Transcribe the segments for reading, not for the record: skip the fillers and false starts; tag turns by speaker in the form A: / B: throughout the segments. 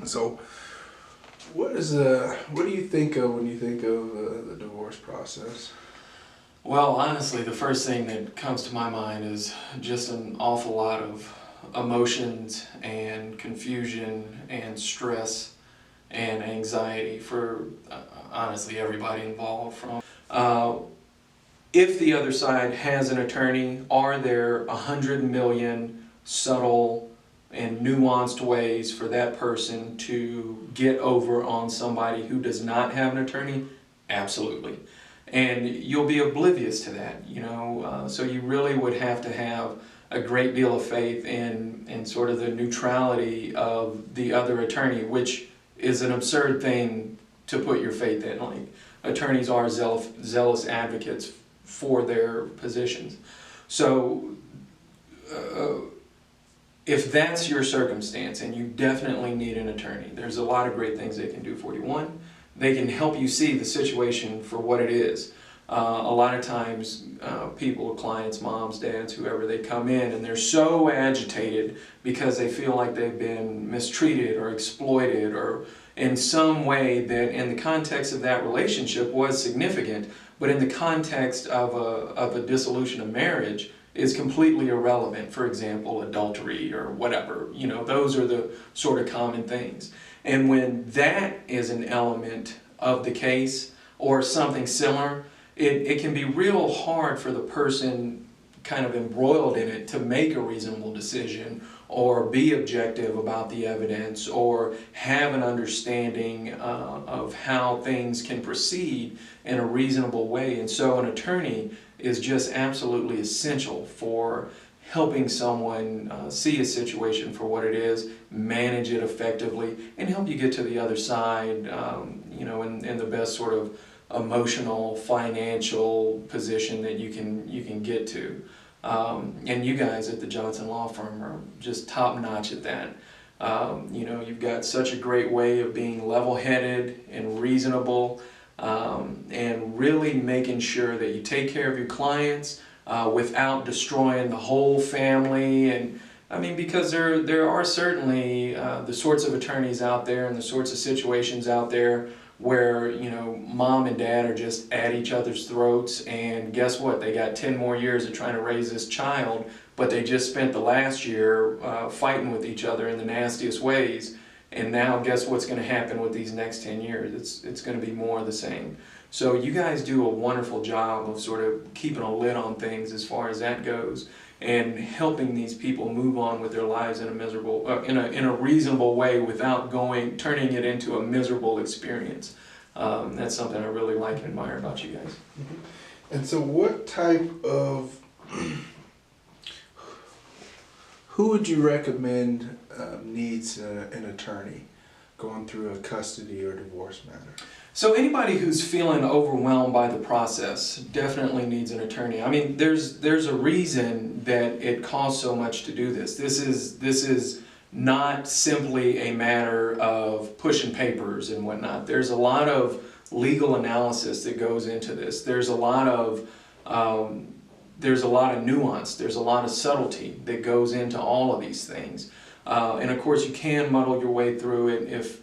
A: So, what do you think of when you think of the divorce process?
B: Well, honestly, the first thing that comes to my mind is just an awful lot of emotions and confusion and stress and anxiety for honestly everybody involved. If the other side has an attorney, are there 100 million subtle and nuanced ways for that person to get over on somebody who does not have an attorney? Absolutely. And you'll be oblivious to that, so you really would have to have a great deal of faith in sort of the neutrality of the other attorney, which is an absurd thing to put your faith in. Like, attorneys are zealous advocates for their positions. So if that's your circumstance and you definitely need an attorney, there's a lot of great things they can do for you. One, they can help you see the situation for what it is. A lot of times people, clients, moms, dads, whoever, they come in and they're so agitated because they feel like they've been mistreated or exploited or in some way that in the context of that relationship was significant, but in the context of a dissolution of marriage is completely irrelevant. For example, adultery or whatever, those are the sort of common things. And when that is an element of the case or something similar, it can be real hard for the person kind of embroiled in it to make a reasonable decision or be objective about the evidence or have an understanding of how things can proceed in a reasonable way. And so an attorney is just absolutely essential for helping someone see a situation for what it is, manage it effectively, and help you get to the other side, in the best sort of emotional, financial position that you can get to. And you guys at the Johnson Law Firm are just top notch at that. You've got such a great way of being level-headed and reasonable, and really making sure that you take care of your clients without destroying the whole family. And I mean, because there are certainly the sorts of attorneys out there and the sorts of situations out there where mom and dad are just at each other's throats, and guess what, they got 10 more years of trying to raise this child, but they just spent the last year fighting with each other in the nastiest ways, and now guess what's going to happen with these next 10 years? It's going to be more of the same. So you guys do a wonderful job of sort of keeping a lid on things as far as that goes, and helping these people move on with their lives in a reasonable way without turning it into a miserable experience. That's something I really like and admire about you guys.
A: Mm-hmm. And so what type of, who would you recommend needs an attorney going through a custody or divorce matter?
B: So anybody who's feeling overwhelmed by the process definitely needs an attorney. I mean, there's a reason that it costs so much to do this. This is not simply a matter of pushing papers and whatnot. There's a lot of legal analysis that goes into this. There's a lot of nuance. There's a lot of subtlety that goes into all of these things. And of course, you can muddle your way through it if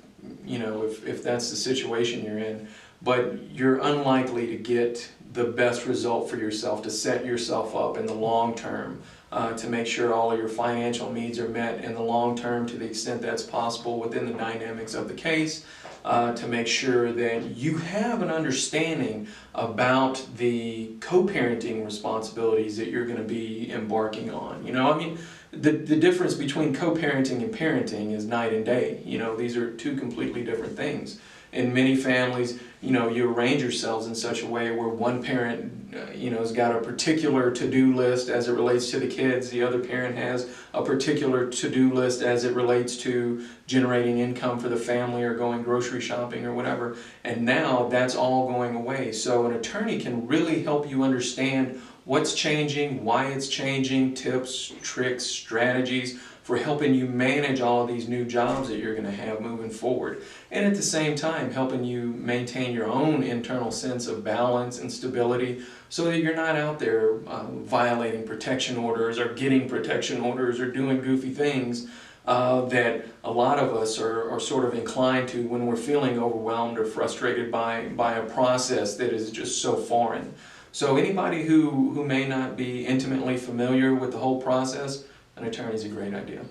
B: that's the situation you're in, but you're unlikely to get the best result for yourself, to set yourself up in the long term, to make sure all of your financial needs are met in the long term to the extent that's possible within the dynamics of the case, to make sure that you have an understanding about the co-parenting responsibilities that you're going to be embarking on. The difference between co-parenting and parenting is night and day. These are two completely different things. In many families, you arrange yourselves in such a way where one parent, has got a particular to-do list as it relates to the kids. The other parent has a particular to-do list as it relates to generating income for the family or going grocery shopping or whatever. And now that's all going away. So an attorney can really help you understand what's changing, why it's changing, tips, tricks, strategies for helping you manage all of these new jobs that you're going to have moving forward. And at the same time, helping you maintain your own internal sense of balance and stability so that you're not out there violating protection orders or getting protection orders or doing goofy things that a lot of us are sort of inclined to when we're feeling overwhelmed or frustrated by a process that is just so foreign. So anybody who may not be intimately familiar with the whole process, an attorney is a great idea.